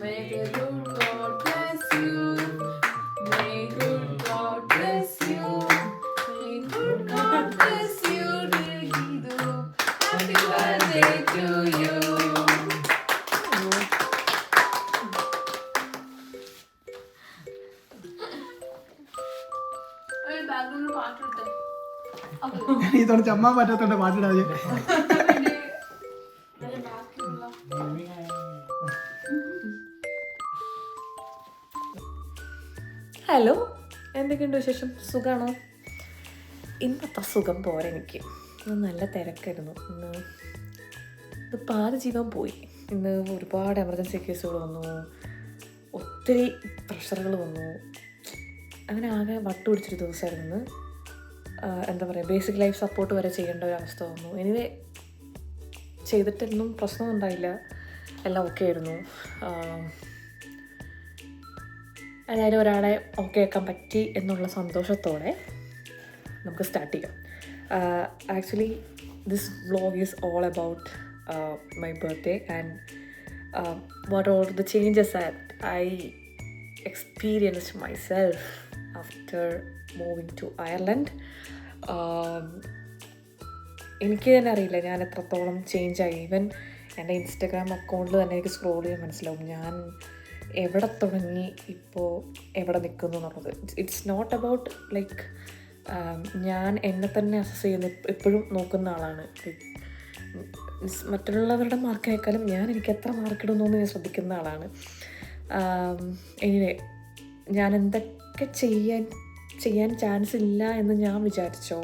May the good God bless you. May good God bless you. May good God bless you, dear Hindu. Happy birthday to you. ഒരു ബാക്ക്ഗ്രൗണ്ടിൽ പാട്ടിട്ടെ. ഈ തുണച്ച് അമ്മ പറ്റാത്തോണ്ട് പാട്ടിടാതെ. Hello, എന്തൊക്കെയുണ്ട് വിശേഷം? സുഖമാണോ? ഇന്നത്തെ സുഖം പോരാ എനിക്ക്. ഇന്ന് നല്ല തിരക്കായിരുന്നു. ഇത് പാതി ജീവൻ പോയി. ഇന്ന് ഒരുപാട് എമർജൻസി കേസുകൾ വന്നു, ഒത്തിരി പ്രഷറുകൾ വന്നു. അങ്ങനെ ആകെ വട്ടു പിടിച്ചൊരു ദിവസമായിരുന്നു ഇന്ന്. എന്താ പറയുക, ബേസിക് ലൈഫ് സപ്പോർട്ട് വരെ ചെയ്യേണ്ട ഒരു അവസ്ഥ വന്നു. എനിവേ ചെയ്തിട്ടൊന്നും പ്രശ്നമൊന്നും ഉണ്ടായില്ല, എല്ലാം ഓക്കെ ആയിരുന്നു. അതായത് ഒരാളെ ഓക്കെ ആക്കാൻ പറ്റി എന്നുള്ള സന്തോഷത്തോടെ നമുക്ക് സ്റ്റാർട്ട് ചെയ്യാം. Actually this vlog is all about my birthday and what are the changes that I experienced myself after moving to Ireland. എനിക്ക് തന്നെ അറിയില്ല ഞാൻ എത്രത്തോളം ചേഞ്ചായി. ഈവൻ എൻ്റെ ഇൻസ്റ്റഗ്രാം അക്കൗണ്ടിൽ തന്നെ എനിക്ക് സ്ക്രോൾ ചെയ്യാൻ മനസ്സിലാവും ഞാൻ എവിടെ തുടങ്ങി ഇപ്പോൾ എവിടെ നിൽക്കുന്നു എന്നുള്ളത്. ഇറ്റ്സ് നോട്ട് അബൌട്ട് ലൈക്ക് ഞാൻ എന്നെ തന്നെ അസസ് ചെയ്യുന്ന എപ്പോഴും നോക്കുന്ന ആളാണ്. മറ്റുള്ളവരുടെ മാർക്കിനേക്കാളും ഞാൻ എനിക്ക് എത്ര മാർക്കിടുന്നു എന്ന് ഞാൻ ശ്രദ്ധിക്കുന്ന ആളാണ്. എനിവേ ഞാൻ എന്തൊക്കെ ചെയ്യാൻ ചാൻസ് ഇല്ല എന്ന് ഞാൻ വിചാരിച്ചോ,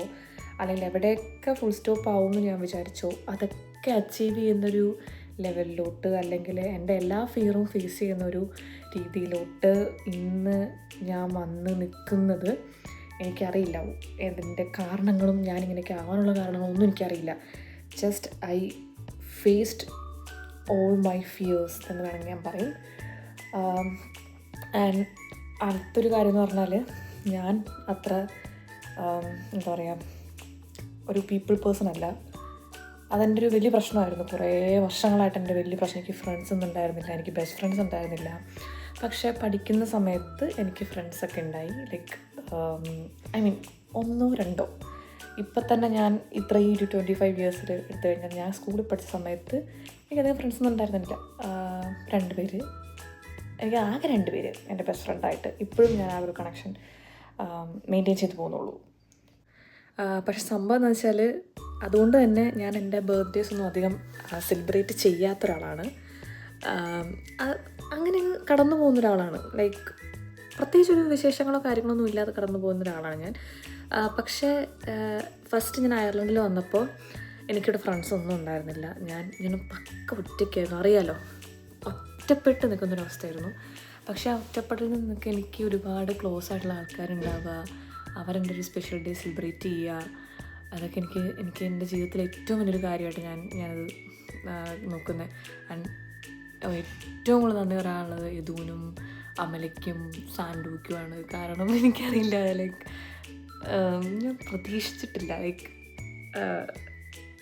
അല്ലെങ്കിൽ എവിടെയൊക്കെ ഫുൾ സ്റ്റോപ്പ് ആവുമെന്ന് ഞാൻ വിചാരിച്ചോ, അതൊക്കെ അച്ചീവ് ചെയ്യുന്നൊരു ലെവലിലോട്ട്, അല്ലെങ്കിൽ എൻ്റെ എല്ലാ ഫിയറും ഫേസ് ചെയ്യുന്നൊരു രീതിയിലോട്ട് ഇന്ന് ഞാൻ വന്ന് നിൽക്കുന്നത് എനിക്കറിയില്ല. അതിൻ്റെ കാരണങ്ങളും ഞാനിങ്ങനെയൊക്കെ ആവാനുള്ള കാരണങ്ങളൊന്നും എനിക്കറിയില്ല. Just I faced all my fears എന്ന് വേണമെങ്കിൽ ഞാൻ പറയും. ആൻഡ് അടുത്തൊരു കാര്യം എന്ന് പറഞ്ഞാൽ ഞാൻ അത്ര എന്താ പറയുക ഒരു പീപ്പിൾ പേഴ്സൺ അല്ല. അതെൻ്റെ ഒരു വലിയ പ്രശ്നമായിരുന്നു. കുറേ വർഷങ്ങളായിട്ട് എൻ്റെ വലിയ പ്രശ്നം. എനിക്ക് ഫ്രണ്ട്സ് ഒന്നും ഉണ്ടായിരുന്നില്ല, എനിക്ക് ബെസ്റ്റ് ഫ്രണ്ട്സ് ഉണ്ടായിരുന്നില്ല. പക്ഷേ പഠിക്കുന്ന സമയത്ത് എനിക്ക് ഫ്രണ്ട്സൊക്കെ ഉണ്ടായി. Like I mean 1-2. ഇപ്പം തന്നെ ഞാൻ ഇത്രയും 25 ഇയേഴ്സിൽ എടുത്തു കഴിഞ്ഞാൽ ഞാൻ സ്കൂളിൽ പഠിച്ച സമയത്ത് എനിക്കധികം ഫ്രണ്ട്സൊന്നും ഉണ്ടായിരുന്നില്ല. 2 പേര്, എനിക്ക് ആകെ 2 പേര് എൻ്റെ ബെസ്റ്റ് ഫ്രണ്ടായിട്ട് ഇപ്പോഴും ഞാൻ ആ ഒരു കണക്ഷൻ മെയിൻറ്റെയിൻ ചെയ്ത് പോകുന്നുള്ളൂ. പക്ഷെ സംഭവം എന്ന് വെച്ചാൽ അതുകൊണ്ട് തന്നെ ഞാൻ എൻ്റെ ബർത്ത്ഡേസ് ഒന്നും അധികം സെലിബ്രേറ്റ് ചെയ്യാത്ത ഒരാളാണ്. അങ്ങനെ കടന്നു പോകുന്ന ഒരാളാണ്. ലൈക്ക് പ്രത്യേകിച്ചൊരു വിശേഷങ്ങളോ കാര്യങ്ങളൊന്നും ഇല്ലാതെ കടന്നു പോകുന്ന ഒരാളാണ് ഞാൻ. പക്ഷേ ഫസ്റ്റ് ഞാൻ അയർലൻഡിൽ വന്നപ്പോൾ എനിക്കിവിടെ ഫ്രണ്ട്സ് ഒന്നും ഉണ്ടായിരുന്നില്ല. ഞാൻ പക്ക ഒറ്റയ്ക്കായിരുന്നു. അറിയാലോ, ഒറ്റപ്പെട്ട് നിൽക്കുന്നൊരവസ്ഥയായിരുന്നു. പക്ഷേ ആ ഒറ്റപ്പെട്ടിൽ നിന്നൊക്കെ എനിക്ക് ഒരുപാട് ക്ലോസ് ആയിട്ടുള്ള ആൾക്കാരുണ്ടാവുക, അവരെൻ്റെ ഒരു സ്പെഷ്യൽ ഡേ സെലിബ്രേറ്റ് ചെയ്യുക, അതൊക്കെ എനിക്ക് എൻ്റെ ജീവിതത്തിലെ ഏറ്റവും വലിയൊരു കാര്യമായിട്ട് ഞാനത് നോക്കുന്നത്. ആൻഡ് ഏറ്റവും കൂടുതൽ നന്ദി പറയാനുള്ളത് യദുവിനും അമലയ്ക്കും സാൻഡുക്കുമാണ്. കാരണം എനിക്കറിയില്ല, ലൈക്ക് ഞാൻ പ്രതീക്ഷിച്ചിട്ടില്ല. ലൈക്ക്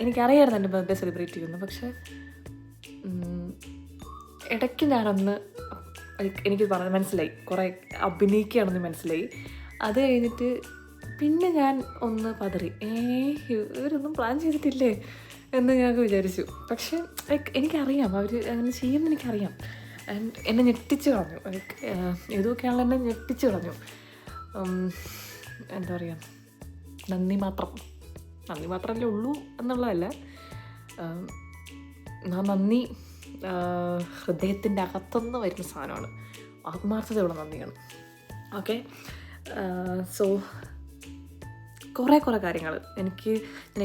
എനിക്കറിയായിരുന്നു എൻ്റെ ബർത്ത്ഡേ സെലിബ്രേറ്റ് ചെയ്യുന്നു. പക്ഷേ ഇടയ്ക്ക് ഞാനൊന്ന് എനിക്ക് മനസ്സിലായി, കുറേ അഭിനയിക്കുകയാണെന്ന് മനസ്സിലായി. അത് കഴിഞ്ഞിട്ട് പിന്നെ ഞാൻ ഒന്ന് പതറി, ഇവരൊന്നും പ്ലാൻ ചെയ്തിട്ടില്ലേ എന്ന് ഞങ്ങൾക്ക് വിചാരിച്ചു. പക്ഷേ ലൈക്ക് എനിക്കറിയാം അവർ അങ്ങനെ ചെയ്യുമെന്ന് എനിക്കറിയാം. ആൻഡ് എന്നെ ഞെട്ടിച്ച് കളഞ്ഞു. ലൈക്ക് ഏതൊക്കെയാണല്ലോ എന്നെ ഞെട്ടിച്ച് കളഞ്ഞു. എന്താ പറയുക, നന്ദി മാത്രമല്ലേ ഉള്ളൂ എന്നുള്ളതല്ല, ആ നന്ദി ഹൃദയത്തിൻ്റെ അകത്തുനിന്ന് വരുന്ന സാധനമാണ്. ആത്മാർത്ഥതയുള്ള നന്ദിയാണ്. ഓക്കെ, സോ കുറേ കാര്യങ്ങൾ ഞാൻ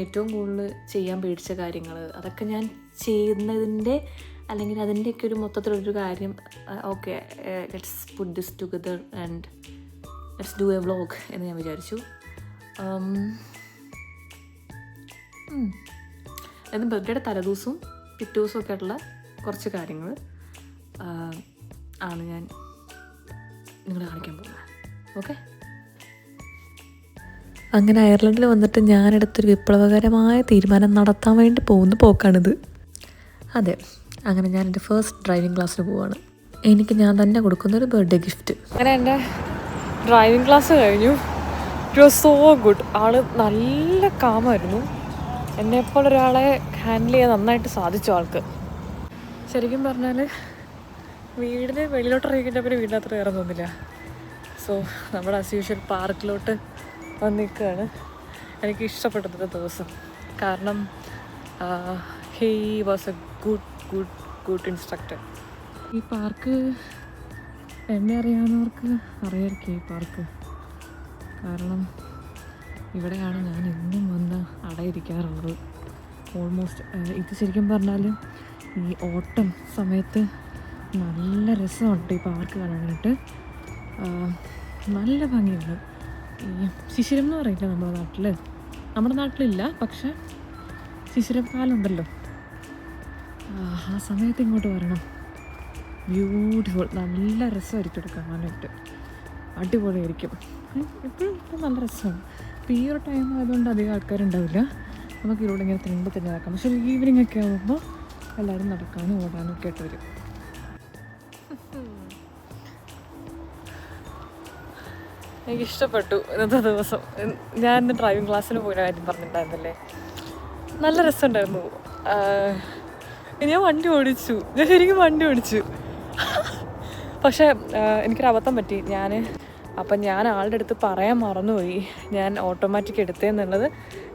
ഏറ്റവും കൂടുതൽ ചെയ്യാൻ പേടിച്ച കാര്യങ്ങൾ, അതൊക്കെ ഞാൻ ചെയ്യുന്നതിൻ്റെ അല്ലെങ്കിൽ അതിൻ്റെയൊക്കെ ഒരു മൊത്തത്തിലൊരു കാര്യം. Okay, let's puttu this together and let's do A vlog എന്ന് ഞാൻ വിചാരിച്ചു. എന്ന് ബർത്ത്ഡേയുടെ തലേദിവസവും പിറ്റേ ദിവസവും ഒക്കെ ആയിട്ടുള്ള കുറച്ച് കാര്യങ്ങൾ ആണ് ഞാൻ നിങ്ങളെ കാണിക്കാൻ പോകുന്നത്. ഓക്കെ, അങ്ങനെ അയർലൻഡിൽ വന്നിട്ട് ഞാനെടുത്തൊരു വിപ്ലവകരമായ തീരുമാനം നടത്താൻ വേണ്ടി പോകുന്ന പോക്കാണിത്. അതെ, അങ്ങനെ ഞാൻ എൻ്റെ ഫസ്റ്റ് ഡ്രൈവിംഗ് ക്ലാസ്സിന് പോവാണ്. എനിക്ക് ഞാൻ തന്നെ കൊടുക്കുന്നൊരു ബർത്ത്ഡേ ഗിഫ്റ്റ്. അങ്ങനെ എൻ്റെ ഡ്രൈവിംഗ് ക്ലാസ് കഴിഞ്ഞു. It was so good. ആൾ നല്ല കാമായിരുന്നു. എന്നെപ്പോലെ ഒരാളെ ഹാൻഡിൽ ചെയ്യാൻ നന്നായിട്ട് സാധിച്ചു ആൾക്ക്. ശരിക്കും പറഞ്ഞാൽ വീടിന് വെളിയിലോട്ട് ഇറങ്ങിക്കഴിഞ്ഞാൽ പിന്നെ വീടിനകത്ത് കയറാൻ തോന്നില്ല. സോ നമ്മുടെ ആസ് യൂഷ്വൽ പാർക്കിലോട്ട് വന്നിരിക്കുകയാണ്. എനിക്ക് ഇഷ്ടപ്പെട്ടത് ദിവസം. കാരണം he was A good instructor. ഈ പാർക്ക് എന്നെ അറിയാവുന്നവർക്ക് അറിയായിരിക്കും ഈ പാർക്ക്. കാരണം ഇവിടെയാണ് ഞാൻ എന്നും വന്ന് അടയിരിക്കാറുള്ളത്. ഓൾമോസ്റ്റ് ഇത് ശരിക്കും പറഞ്ഞാൽ ഈ ഓട്ടം സമയത്ത് നല്ല രസമുണ്ട് ഈ പാർക്ക് കാണാനായിട്ട്. നല്ല ഭംഗിയുണ്ട്. ഈ ശിശിരം എന്ന് പറയില്ല നമ്മുടെ നാട്ടിലില്ല, പക്ഷെ ശിശിരക്കാലുണ്ടല്ലോ, ആ സമയത്ത് ഇങ്ങോട്ട് വരണം. ബ്യൂട്ടിഫുൾ. നല്ല രസമായിരിക്കും ഇവിടെ കാണാനായിട്ട്. അടിപൊളിയായിരിക്കും. ഇപ്പോഴും നല്ല രസമാണ്. ഇപ്പോൾ ഈ ഒരു ടൈം ആയതുകൊണ്ട് അധികം ആൾക്കാരുണ്ടാവില്ല. നമുക്ക് ഇവിടെ ഇങ്ങനെ തന്നെ നടക്കാം. പക്ഷേ ഈവനിങ് ഒക്കെ ആകുമ്പോൾ എല്ലാവരും നടക്കാനും ഓടാനും ഒക്കെ ആയിട്ട് വരും. എനിക്കിഷ്ടപ്പെട്ടു ഇന്നത്തെ ദിവസം. ഞാൻ ഇന്ന് ഡ്രൈവിംഗ് ക്ലാസ്സിന് പോയ കാര്യം പറഞ്ഞിട്ടുണ്ടായിരുന്നല്ലേ, നല്ല രസമുണ്ടായിരുന്നു. ഞാൻ വണ്ടി ഓടിച്ചു. ഞാൻ ശരിക്കും വണ്ടി ഓടിച്ചു. പക്ഷേ എനിക്കൊരു അബദ്ധം പറ്റി. ഞാൻ ആളുടെ അടുത്ത് പറയാൻ മറന്നുപോയി ഞാൻ ഓട്ടോമാറ്റിക് എടുത്തതെന്നുള്ളത്.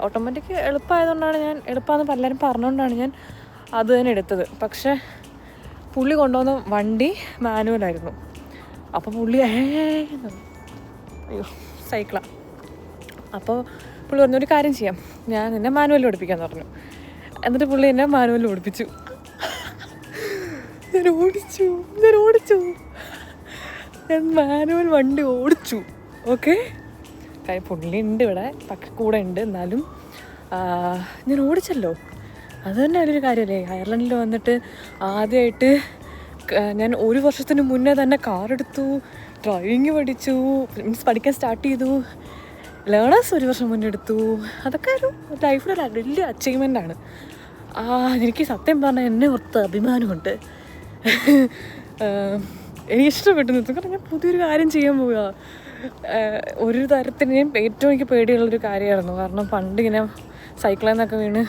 ഓട്ടോമാറ്റിക് എളുപ്പമായതുകൊണ്ടാണ് എളുപ്പമെന്ന് പലരും പറഞ്ഞുകൊണ്ടാണ് ഞാൻ അത് തന്നെ എടുത്തത്. പക്ഷേ പുള്ളി കൊണ്ടുവന്ന വണ്ടി മാനുവലായിരുന്നു. അപ്പോൾ പുള്ളി അയ്യോ സൈക്കിളാണ്. അപ്പോൾ പുള്ളി പറഞ്ഞു ഒരു കാര്യം ചെയ്യാം, ഞാൻ എന്നെ മാനുവൽ ഓടിപ്പിക്കാമെന്ന് പറഞ്ഞു. എന്നിട്ട് പുള്ളി എന്നെ മാനുവൽ ഓടിപ്പിച്ചു. ഞാൻ മാനുവൽ വണ്ടി ഓടിച്ചു. ഓക്കെ, കാര്യം പുള്ളി ഉണ്ട് ഇവിടെ, കൂടെ ഉണ്ട്. എന്നാലും ഞാൻ ഓടിച്ചല്ലോ. അത് തന്നെ വലിയൊരു കാര്യമല്ലേ. അയർലൻഡിൽ വന്നിട്ട് ആദ്യമായിട്ട് ഞാൻ 1 വർഷത്തിന് മുന്നേ തന്നെ കാറെടുത്തു, ഡ്രൈവിങ് പഠിച്ചു, പഠിക്കാൻ സ്റ്റാർട്ട് ചെയ്തു. ലേണേഴ്സ് 1 വർഷം മുന്നേ എടുത്തു. അതൊക്കെ ഒരു ലൈഫിലൊരു വലിയ അച്ചീവ്മെൻ്റാണ്. എനിക്ക് സത്യം പറഞ്ഞാൽ എന്നെ ഓർത്ത് അഭിമാനമുണ്ട്. എനിക്കിഷ്ടപ്പെട്ടു നിർത്തും. കാരണം ഞാൻ പുതിയൊരു കാര്യം ചെയ്യാൻ പോവുക. ഒരു തരത്തിന് ഏറ്റവും എനിക്ക് പേടിയുള്ളൊരു കാര്യമായിരുന്നു. കാരണം പണ്ടിങ്ങനെ സൈക്കിളിൽ നിന്നൊക്കെ വീണ്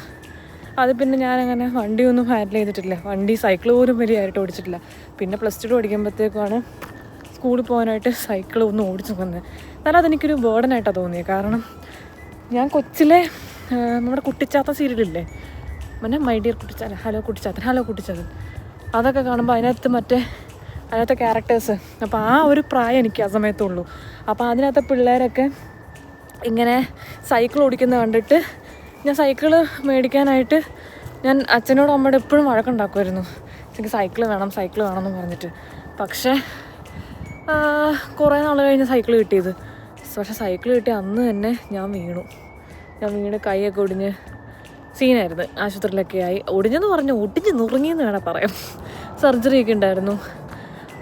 അത് പിന്നെ ഞാനങ്ങനെ വണ്ടിയൊന്നും ഹാൻഡിൽ ചെയ്തിട്ടില്ല. സൈക്കിൾ പോലും വലിയതായിട്ട് ഓടിച്ചിട്ടില്ല. പിന്നെ +2 പഠിക്കുമ്പോഴത്തേക്കുമാണ് സ്കൂളിൽ പോകാനായിട്ട് സൈക്കിൾ ഒന്ന് ഓടിച്ചു വന്നത്. എന്നാലും അതെനിക്കൊരു ബേർഡനായിട്ടാണ് തോന്നിയത്. കാരണം ഞാൻ കൊച്ചിലെ നമ്മുടെ കുട്ടിച്ചാത്ത സീരിയലില്ലേ, പിന്നെ my dear Kuttichathan, hello Kuttichathan, അതൊക്കെ കാണുമ്പോൾ അതിനകത്തെ ക്യാരക്ടേഴ്സ്, അപ്പോൾ ആ ഒരു പ്രായം എനിക്ക് ആ സമയത്തുള്ളൂ. അപ്പോൾ അതിനകത്തെ പിള്ളേരൊക്കെ ഇങ്ങനെ സൈക്കിൾ ഓടിക്കുന്നത് കണ്ടിട്ട് ഞാൻ സൈക്കിള് മേടിക്കാനായിട്ട് ഞാൻ അച്ഛനോടും അമ്മയോടും എപ്പോഴും വഴക്കുണ്ടാക്കുമായിരുന്നു. എനിക്ക് സൈക്കിൾ വേണം എന്ന് പറഞ്ഞിട്ട്. പക്ഷേ കുറേ നാൾ കഴിഞ്ഞ് സൈക്കിൾ കിട്ടിയത്. പക്ഷേ സൈക്കിൾ കിട്ടിയ അന്ന് തന്നെ ഞാൻ വീണ് കൈയൊക്കെ ഒടിഞ്ഞ് സീനായിരുന്നു. ആശുപത്രിയിലൊക്കെ ആയി. ഒടിഞ്ഞു നുറുങ്ങിയെന്ന് വേണം പറയാം. സർജറിയൊക്കെ ഉണ്ടായിരുന്നു.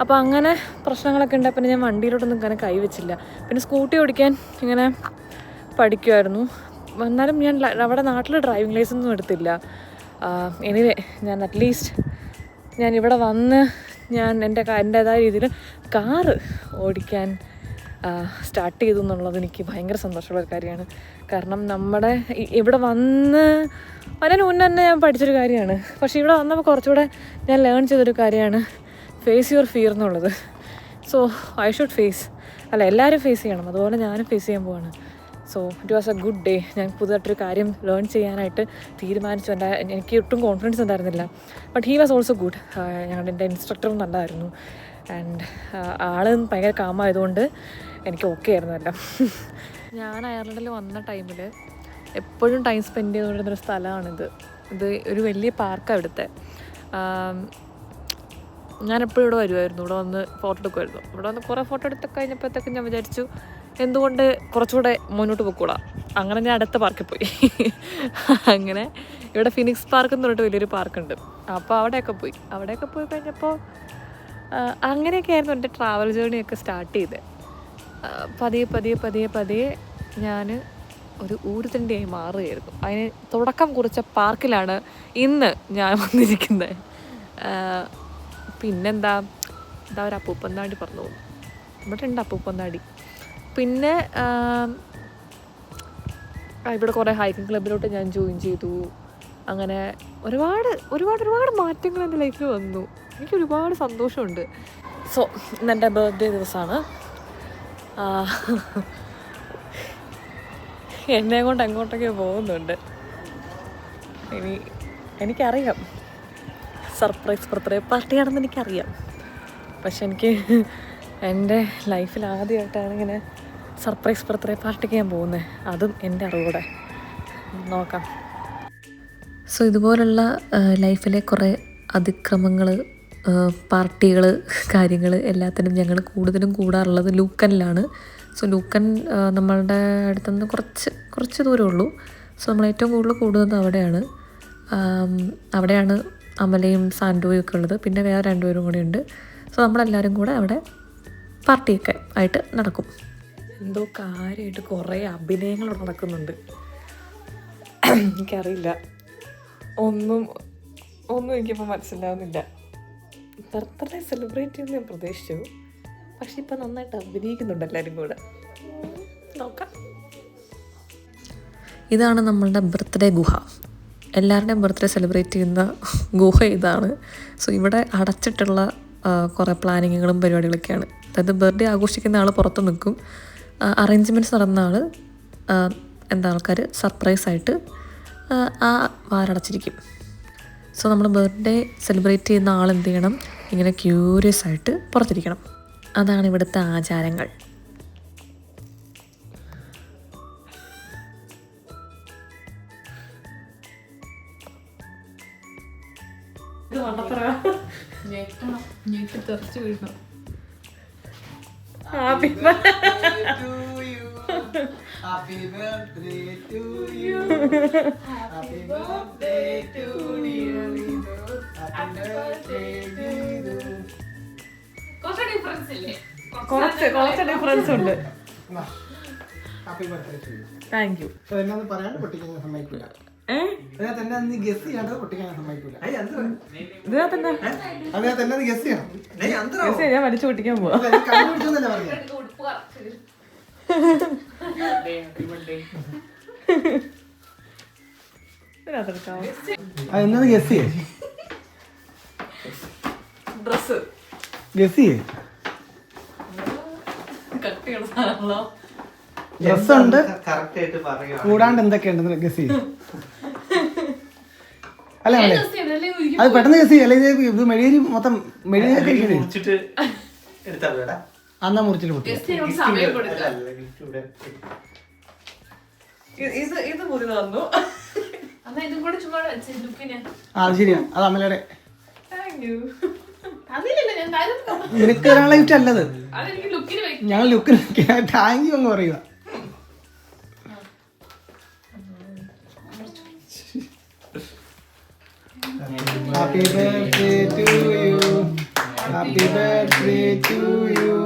അപ്പോൾ അങ്ങനെ പ്രശ്നങ്ങളൊക്കെ ഉണ്ടായി. പിന്നെ ഞാൻ വണ്ടിയിലോട്ടൊന്നും ഇങ്ങനെ കൈവച്ചില്ല. പിന്നെ സ്കൂട്ടി ഓടിക്കാൻ ഇങ്ങനെ പഠിക്കുമായിരുന്നു. എന്നാലും ഞാൻ അവിടെ നാട്ടിൽ ഡ്രൈവിംഗ് ലൈസൻസ് ഒന്നും എടുത്തില്ല. എനിവേ ഞാൻ അറ്റ്ലീസ്റ്റ് ഞാൻ ഇവിടെ വന്ന് ഞാൻ എൻ്റേതായ രീതിയിൽ കാറ് ഓടിക്കാൻ സ്റ്റാർട്ട് ചെയ്തു എന്നുള്ളത് എനിക്ക് ഭയങ്കര സന്തോഷമുള്ളൊരു കാര്യമാണ്. കാരണം നമ്മുടെ ഇവിടെ വന്ന് അതിന് മുന്നേ തന്നെ ഞാൻ പഠിച്ചൊരു കാര്യമാണ്. പക്ഷേ ഇവിടെ വന്നപ്പോൾ കുറച്ചുകൂടെ ഞാൻ ലേൺ ചെയ്തൊരു കാര്യമാണ് ഫേസ് യുവർ ഫിയർ എന്നുള്ളത്. സോ ഐ ഷുഡ് എല്ലാവരും ഫേസ് ചെയ്യണം. അതുപോലെ ഞാനും ഫേസ് ചെയ്യാൻ പോവാണ്. So it was A good day. ഞാൻ പുതുതായിട്ടൊരു കാര്യം ലേൺ ചെയ്യാനായിട്ട് തീരുമാനിച്ചു. എനിക്ക് ഒട്ടും കോൺഫിഡൻസ് ഉണ്ടായിരുന്നില്ല. But he was also good. എൻ്റെ ഇൻസ്ട്രക്ടറും നല്ലതായിരുന്നു. ആൻഡ് ആളും ഭയങ്കര കാമായതുകൊണ്ട് എനിക്ക് ഓക്കെ ആയിരുന്നു എല്ലാം. ഞാൻ അയർലൻഡിൽ വന്ന ടൈമിൽ എപ്പോഴും ടൈം സ്പെൻഡ് ചെയ്തുകൊണ്ടിരുന്നൊരു സ്ഥലമാണിത്. ഇത് ഒരു വലിയ പാർക്കാണ് ഇവിടുത്തെ. ഞാനെപ്പോഴും ഇവിടെ വരുമായിരുന്നു. ഇവിടെ വന്ന് ഫോട്ടോ എടുക്കുമായിരുന്നു. ഇവിടെ വന്ന് കുറേ ഫോട്ടോ എടുത്തൊക്കെ കഴിഞ്ഞപ്പോഴത്തേക്കും ഞാൻ വിചാരിച്ചു എന്തുകൊണ്ട് കുറച്ചുകൂടെ മുന്നോട്ട് പോയിക്കൂടാ. അങ്ങനെ ഞാൻ അടുത്ത പാർക്കിൽ പോയി. അങ്ങനെ ഇവിടെ ഫിനിക്സ് പാർക്ക് എന്ന് പറഞ്ഞിട്ട് വലിയൊരു പാർക്കുണ്ട്. അപ്പോൾ അവിടെയൊക്കെ പോയി കഴിഞ്ഞപ്പോൾ അങ്ങനെയൊക്കെ ആയിരുന്നു എൻ്റെ ട്രാവൽ ജേർണിയൊക്കെ സ്റ്റാർട്ട് ചെയ്തത്. പതിയെ ഞാൻ ഒരു ഊരുതണ്ടിയായി മാറുകയായിരുന്നു. അതിന് തുടക്കം കുറിച്ച പാർക്കിലാണ് ഇന്ന് ഞാൻ വന്നിരിക്കുന്നത്. പിന്നെന്താ, ഇതാ ഒരു അപ്പൂപ്പന്താണ്ടി പറഞ്ഞു പോകും. ഇവിടെ ഉണ്ട് അപ്പൂപ്പന്താടി. പിന്നെ ഇവിടെ കുറേ ഹൈക്കിംഗ് ക്ലബിലോട്ട് ഞാൻ ജോയിൻ ചെയ്തു. അങ്ങനെ ഒരുപാട് ഒരുപാട് ഒരുപാട് മാറ്റങ്ങൾ എൻ്റെ ലൈഫിൽ വന്നു. എനിക്ക് ഒരുപാട് സന്തോഷമുണ്ട്. സോ ഇന്നെൻ്റെ ബർത്ത്ഡേ ദിവസമാണ്. എന്നെ കൊണ്ട് അങ്ങോട്ടൊക്കെ പോകുന്നുണ്ട്. എനിക്കറിയാം സർപ്രൈസ് ബർത്ത്ഡേ പാർട്ടിയാണെന്ന് എനിക്കറിയാം. പക്ഷെ എനിക്ക് എൻ്റെ ലൈഫിൽ ആദ്യമായിട്ടാണ് ഇങ്ങനെ സർപ്രൈസ് ബർത്ത്ഡേ പാർട്ടിക്ക് ഞാൻ പോകുന്നത്. അതും എൻ്റെ അറിവോടെ നോക്കാം. സോ ഇതുപോലുള്ള ലൈഫിലെ കുറേ അതിക്രമങ്ങൾ, പാർട്ടികൾ, കാര്യങ്ങൾ എല്ലാത്തിനും ഞങ്ങൾ കൂടുതലും കൂടാറുള്ളത് ലൂക്കനിലാണ്. സോ ലൂക്കൻ നമ്മളുടെ അടുത്തുനിന്ന് കുറച്ച് ദൂരമേ ഉള്ളൂ. സോ നമ്മൾ ഏറ്റവും കൂടുതൽ കൂടുന്നത് അവിടെയാണ് അമലയും സാൻഡോയും ഒക്കെ ഉള്ളത്. പിന്നെ വേറെ 2 പേരും കൂടെ ഉണ്ട്. സോ നമ്മളെല്ലാവരും കൂടെ അവിടെ പാർട്ടിയൊക്കെ ആയിട്ട് നടക്കും. എന്തോ കാര്യമായിട്ട് കുറേ അഭിനയങ്ങൾ നടക്കുന്നുണ്ട്. എനിക്കറിയില്ല, ഒന്നും എനിക്കിപ്പോൾ മനസ്സിലാവുന്നില്ല. ബർത്ത്ഡേ സെലിബ്രേറ്റ് ചെയ്യുന്ന ഞാൻ പ്രതീക്ഷിച്ചു. പക്ഷെ ഇപ്പം നന്നായിട്ട് അഭിനയിക്കുന്നുണ്ട് എല്ലാവരും കൂടെ. നോക്കാം. ഇതാണ് നമ്മളുടെ ബർത്ത്ഡേ ഗുഹ. എല്ലാവരുടെയും ബർത്ത്ഡേ സെലിബ്രേറ്റ് ചെയ്യുന്ന ഗുഹ ഇതാണ്. സോ ഇവിടെ അടച്ചിട്ടുള്ള കുറേ പ്ലാനിങ്ങുകളും പരിപാടികളൊക്കെയാണ്. അതായത് ബർത്ത്ഡേ ആഘോഷിക്കുന്ന ആൾ പുറത്ത് നിൽക്കും, അറേഞ്ച്മെൻറ്റ്സ് നടന്ന ആൾ ആൾക്കാർ സർപ്രൈസായിട്ട് ആ വാരടച്ചിരിക്കും. സോ നമ്മൾ ബർത്ത്ഡേ സെലിബ്രേറ്റ് ചെയ്യുന്ന ആൾ എന്ത് ചെയ്യണം, ഇങ്ങനെ ക്യൂരിയസ് ആയിട്ട് പുറത്തിരിക്കണം. അതാണ് ഇവിടുത്തെ ആചാരങ്ങൾ. തെറിച്ച് വീഴണം. Happy birthday to you. Happy birthday to you. Happy birthday to you. Happy birthday to you. കുറച്ച് ഡിഫറൻസ് ഇല്ലേ? കുറച്ച് ഡിഫറൻസ് ഉണ്ട്. Happy birthday to you. Thank you. എന്നാന്ന് പറയാണ്ട് പൊട്ടിക്കാൻ സമ്മതിക്കൂല. അതിനകത്ത് എന്നാ നീ ഗസ് ചെയ്യാണ്ട് പൊട്ടിക്കാൻ സമ്മതിക്കൂല. അതിനകത്ത് എന്നാ ഗസ് ചെയ്യണം. ഞാൻ വലിച്ചു പൊട്ടിക്കാൻ പോവാ. കണ്ടുപിടിച്ചെന്നല്ലേ പറഞ്ഞത്. അതെന്നത് ഗസ് ചെയ്യേ. ഡ്രസ് ഗസ് ചെയ്യേ. ഡ്രസ്സുണ്ട്, കൂടാണ്ട് എന്തൊക്കെയുണ്ട് ഗസ് ചെയ്യേ. അല്ല അല്ലേ, അത് പെട്ടെന്ന് ഗസ് ചെയ്യേ. അല്ലെ ഇത് മെഴുകരി മൊത്തം മെഴുകരി അന്നാ മുറിച്ചിട്ട് പൊട്ടി. ഇത് മുറി തന്നു. അത് ശരിയാ, അത് അമ്മയുടെ. Thank you. നിനക്ക് ഒരാളെ അല്ലത്, ഞങ്ങൾ ലുക്കിന് താങ്ക് യു അങ്ങ് പറയുക. Happy birthday to you. Happy birthday to you.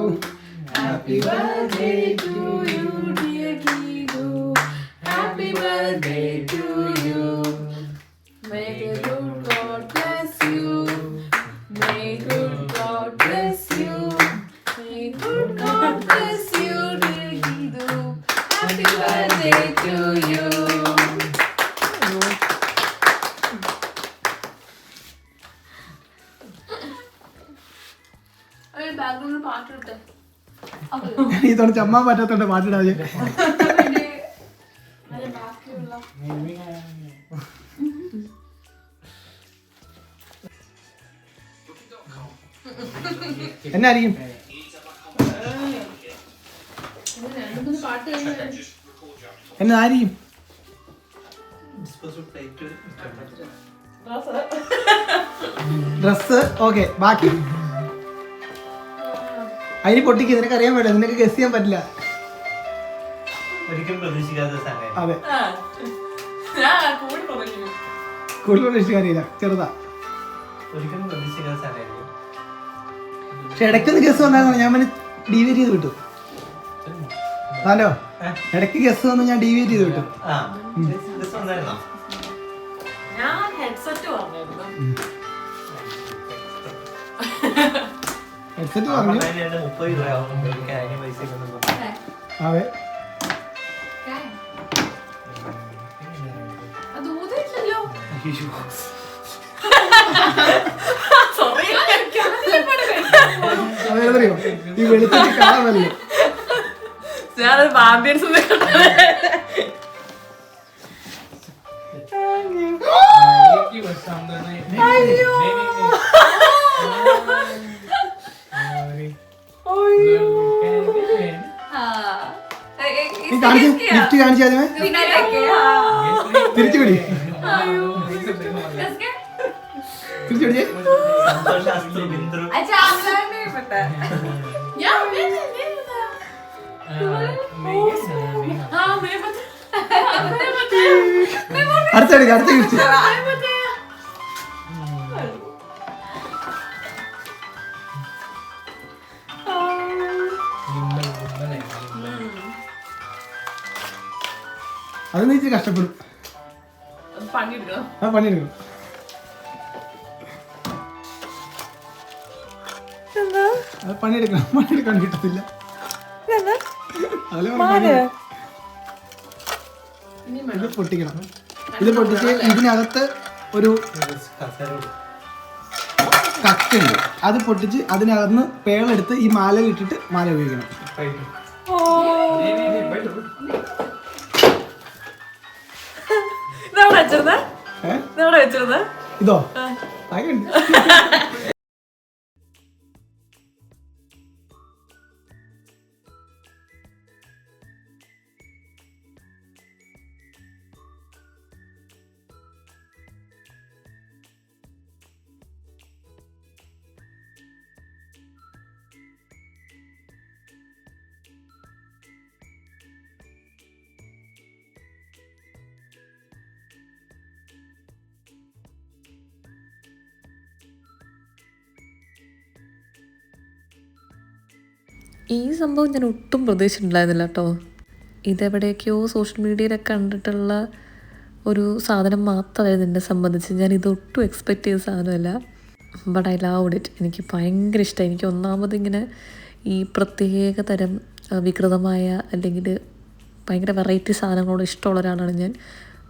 Happy birthday to you, dear Guido. Happy birthday to you. May the good God bless you. May good God bless you. May good God bless you, dear Guido. Happy birthday to you. ഈ തോന്നി ചമ്മാൻ പറ്റാത്തോണ്ട് പാട്ടിടാതെ. എന്നായിരിക്കും എന്നായിരിക്കും dress. Okay, ബാക്കി അതിന് പൊട്ടിക്ക്. നിനക്ക് അറിയാൻ പറ്റില്ല, നിനക്ക് ഗസ് ചെയ്യാൻ പറ്റില്ല. അതെ, കൂടുതൽ പ്രതീക്ഷിക്കാറില്ല, ചെറുതാ. പക്ഷെ ഇടയ്ക്കൊന്ന് ഗസ് വന്നായിരുന്നു, ഞാൻ ഡീവിയേറ്റ് ചെയ്ത് വിട്ടു. ഹലോ, ഇടയ്ക്ക് ഗസ് വന്ന് ഞാൻ ഡീവിയേറ്റ് ചെയ്ത് വിട്ടു. ഹെഡ്സെറ്റ് പറഞ്ഞു. 30 രൂപയാവും ഒരു കാര്യം പൈസ അതെ അത് ഊതിയില്ലല്ലോ. അതറിയോ ഈ വെളുത്തിട്ട് കാണാമല്ലേ. ഞാനൊരു ആംബിയൻസ് ഗിഫ്റ്റ് കാണിച്ചാൽ തിരിച്ചു പിടി തിരിച്ചു പിടിച്ചേ. संतोषास्त्र बिंद्रु अच्छा आपला नाही पता या मैं नहीं पता हाँ मैं पता അടുത്ത എടുക്ക അടുത്ത ഗിഫ്റ്റ്. അത് നീ ഇച്ചിരി കഷ്ടപ്പെടും. പണിയെടുക്കണം. ആ പണിയെടുക്കണം. അത് പണിയെടുക്കണം. പണിയെടുക്കാൻ കിട്ടത്തില്ല. ഇത് പൊട്ടിക്കണം. ഇത് പൊട്ടിച്ച് ഇതിനകത്ത് ഒരു കക്കുണ്ട്. അത് പൊട്ടിച്ച് അതിനകത്ത് പേളെടുത്ത് ഈ മാലയിൽ ഇട്ടിട്ട് മാല ഉപയോഗിക്കണം. ഇതോ ഉണ്ട്. ഈ സംഭവം ഞാൻ ഒട്ടും പ്രതീക്ഷിച്ചിട്ടുണ്ടായിരുന്നില്ല കേട്ടോ. ഇതെവിടെയൊക്കെയോ സോഷ്യൽ മീഡിയയിലൊക്കെ കണ്ടിട്ടുള്ള ഒരു സാധനം മാത്രമായിരുന്നു എന്നെ സംബന്ധിച്ച്. ഞാൻ ഇതൊട്ടും എക്സ്പെക്റ്റ് ചെയ്ത സാധനമല്ല. But I loved it. എനിക്ക് ഭയങ്കര ഇഷ്ടമായി. എനിക്ക് ഒന്നാമത് ഇങ്ങനെ ഈ പ്രത്യേക തരം വികൃതമായ അല്ലെങ്കിൽ ഭയങ്കര വെറൈറ്റി സാധനങ്ങളോട് ഇഷ്ടമുള്ള ഒരാളാണ് ഞാൻ.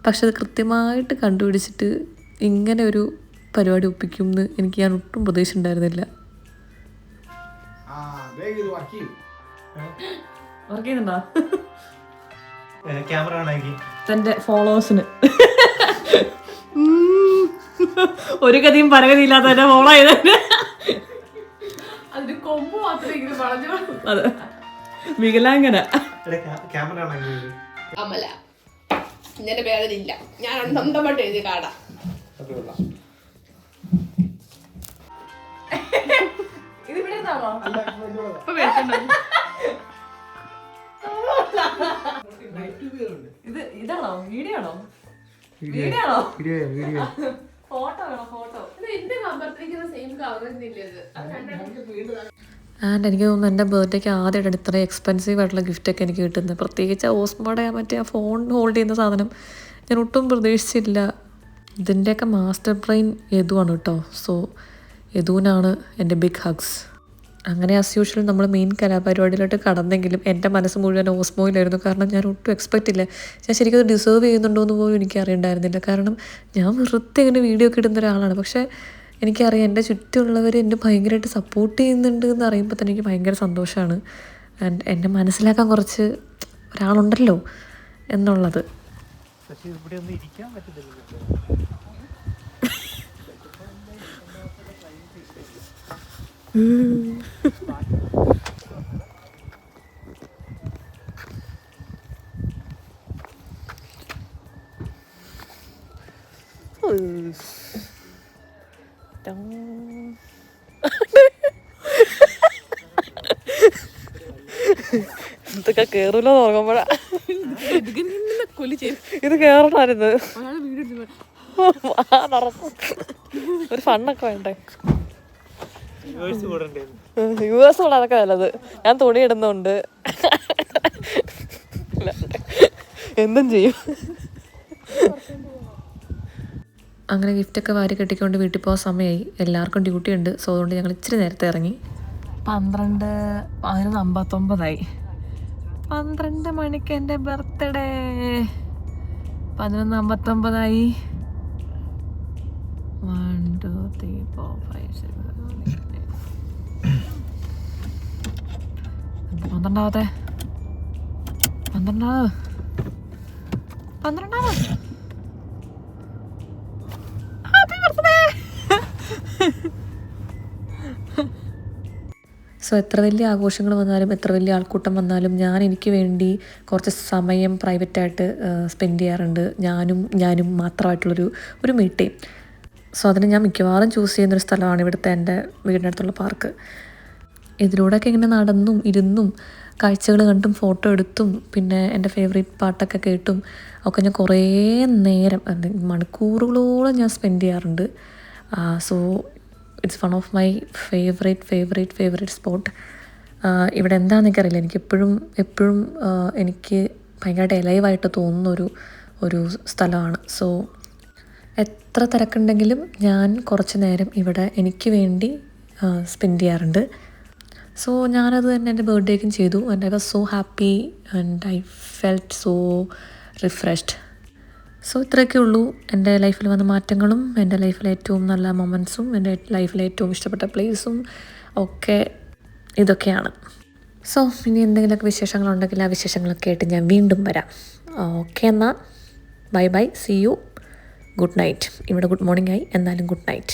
പക്ഷെ അത് കൃത്യമായിട്ട് കണ്ടുപിടിച്ചിട്ട് ഇങ്ങനെ ഒരു പരിപാടി ഒപ്പിക്കും എന്ന് എനിക്ക് ഞാൻ ഒട്ടും പ്രതീക്ഷിച്ചിട്ടുണ്ടായിരുന്നില്ല. വർക്ക് ചെയ്യുന്നുണ്ടോ? ക്യാമറ ആണെങ്കിൽ തൻ്റെ ഫോളോവേഴ്സിന് ഒരു ഗതിയും പരഗതിയില്ലാത്ത എന്നെ ഫോളോ ചെയ്തന്നെ. അതിന് കൊമ്പ് മാത്രമേ ഇങ്ങനെ പറഞ്ഞു. അതെ വികലാംഗന. ക്യാമറ ആണെങ്കിൽ അമല ഇങ്ങനെ വേദനയില്ല. ഞാൻ സ്വന്തമായിട്ട് എഴുതി കാടാ. ഇത് ഇവിടെ ഇരുന്നാണോ? ഇപ്പൊ മേടിച്ചോണ്ടോ? ഇതാണോ വീഡിയോ ആണോ? വീഡിയോ ആണോ? ഫോട്ടോ വേണോ? ഫോട്ടോ എന്റെ കമ്പർത്തിരിക്കുന്ന സെയിം കവർ ആൻഡ് എനിക്ക് തോന്നുന്നു എൻ്റെ ബർത്ത്ഡേക്ക് ആദ്യമായിട്ടാണ് ഇത്ര എക്സ്പെൻസീവ് ആയിട്ടുള്ള ഗിഫ്റ്റൊക്കെ എനിക്ക് കിട്ടുന്നത്. പ്രത്യേകിച്ച് ആ ഓസ്മോടെ മറ്റേ ആ ഫോൺ ഹോൾഡ് ചെയ്യുന്ന സാധനം ഞാൻ ഒട്ടും പ്രതീക്ഷിച്ചില്ല. ഇതിൻ്റെയൊക്കെ മാസ്റ്റർ ബ്രെയിൻ യദുവാണ് കേട്ടോ. സോ യദുവിനാണ് എൻ്റെ ബിഗ് ഹഗ്സ്. അങ്ങനെ ആസ് യൂഷ്വൽ നമ്മൾ മെയിൻ കലാപരിപാടിയിലോട്ട് കടന്നെങ്കിലും എൻ്റെ മനസ്സ് മുഴുവൻ ഓസ്മോയിലായിരുന്നു. കാരണം ഞാൻ ഒട്ടും എക്സ്പെക്റ്റ് ഇല്ല. ഞാൻ ശരിക്കും അത് ഡിസേർവ് ചെയ്യുന്നുണ്ടോ എന്ന് പോലും എനിക്ക് അറിയണ്ടായിരുന്നില്ല. കാരണം ഞാൻ വെറുതെ ഇങ്ങനെ വീഡിയോ ഒക്കെ ഇടുന്ന ഒരാളാണ്. പക്ഷേ എനിക്കറിയാം എൻ്റെ ചുറ്റുമുള്ളവർ എന്നെ ഭയങ്കരമായിട്ട് സപ്പോർട്ട് ചെയ്യുന്നുണ്ട് എന്ന് അറിയുമ്പോൾ തന്നെ എനിക്ക് ഭയങ്കര സന്തോഷമാണ്. ആൻഡ് എന്നെ മനസ്സിലാക്കാൻ കുറച്ച് ഒരാളുണ്ടല്ലോ എന്നുള്ളത്. പക്ഷേ ഇവിടെ ഒന്നും ഇരിക്കാൻ പറ്റത്തില്ല. ഇതൊക്കെ കേറൂലോ നോക്കുമ്പോഴാ ഇത് കേറണമായിരുന്നു. ഒരു ഫണ്ണൊക്കെ വേണ്ടേ? യുഎസ് കൂടെ അതൊക്കെ നല്ലത്. ഞാൻ തുണി ഇടുന്നുണ്ട്, എന്തും ചെയ്യും. അങ്ങനെ ഗിഫ്റ്റൊക്കെ വാരി കെട്ടിക്കൊണ്ട് വീട്ടിൽ പോകാൻ സമയമായി. എല്ലാവർക്കും ഡ്യൂട്ടി ഉണ്ട്. സോ അതുകൊണ്ട് ഞങ്ങൾ ഇച്ചിരി നേരത്തെ ഇറങ്ങി. 11:59 12 മണിക്ക് എൻ്റെ ബർത്ത്ഡേ. 11:59. 1 2 3 4 5 6 12 happy birthday. സോ എത്ര വലിയ ആഘോഷങ്ങൾ വന്നാലും എത്ര വലിയ ആൾക്കൂട്ടം വന്നാലും ഞാൻ എനിക്ക് വേണ്ടി കുറച്ച് സമയം പ്രൈവറ്റായിട്ട് സ്പെൻഡ് ചെയ്യാറുണ്ട്. ഞാനും മാത്രമായിട്ടുള്ളൊരു മീ ടൈം. സോ അതിന് ഞാൻ മിക്കവാറും ചൂസ് ചെയ്യുന്നൊരു സ്ഥലമാണ് ഇവിടുത്തെ എൻ്റെ വീടിനടുത്തുള്ള പാർക്ക്. ഇതിലൂടെയൊക്കെ ഇങ്ങനെ നടന്നും ഇരുന്നും കാഴ്ചകൾ കണ്ടും ഫോട്ടോ എടുത്തും പിന്നെ എൻ്റെ ഫേവറേറ്റ് പാട്ടൊക്കെ കേട്ടും ഒക്കെ ഞാൻ കുറേ നേരം മണിക്കൂറുകളോളം ഞാൻ സ്പെൻഡ് ചെയ്യാറുണ്ട്. So it's one of my favourite spot. ഇവിടെ എന്താണെന്ന് എനിക്കറിയില്ല, എനിക്ക് എപ്പോഴും എനിക്ക് ഭയങ്കരമായിട്ട് എലൈവായിട്ട് തോന്നുന്ന ഒരു സ്ഥലമാണ്. സോ എത്ര തിരക്കുണ്ടെങ്കിലും ഞാൻ കുറച്ച് നേരം ഇവിടെ എനിക്ക് വേണ്ടി സ്പെൻഡ് ചെയ്യാറുണ്ട്. സോ ഞാനത് തന്നെ എൻ്റെ ബർത്ത്ഡേക്കും ചെയ്തു. And I was so happy and I felt so refreshed. So ഇത്രയൊക്കെ ഉള്ളൂ എൻ്റെ ലൈഫിൽ വന്ന മാറ്റങ്ങളും എൻ്റെ ലൈഫിലെ ഏറ്റവും നല്ല മൊമെൻറ്റ്സും എൻ്റെ ലൈഫിലെ ഏറ്റവും ഇഷ്ടപ്പെട്ട പ്ലേസും ഒക്കെ ഇതൊക്കെയാണ്. സോ ഇനി എന്തെങ്കിലുമൊക്കെ വിശേഷങ്ങളുണ്ടെങ്കിൽ ആ വിശേഷങ്ങളൊക്കെ ആയിട്ട് ഞാൻ വീണ്ടും വരാം. ഓക്കെ, എന്നാൽ bye, see you, good night. ഇവിടെ ഗുഡ് മോർണിംഗ് ആയി, എന്നാലും ഗുഡ് നൈറ്റ്.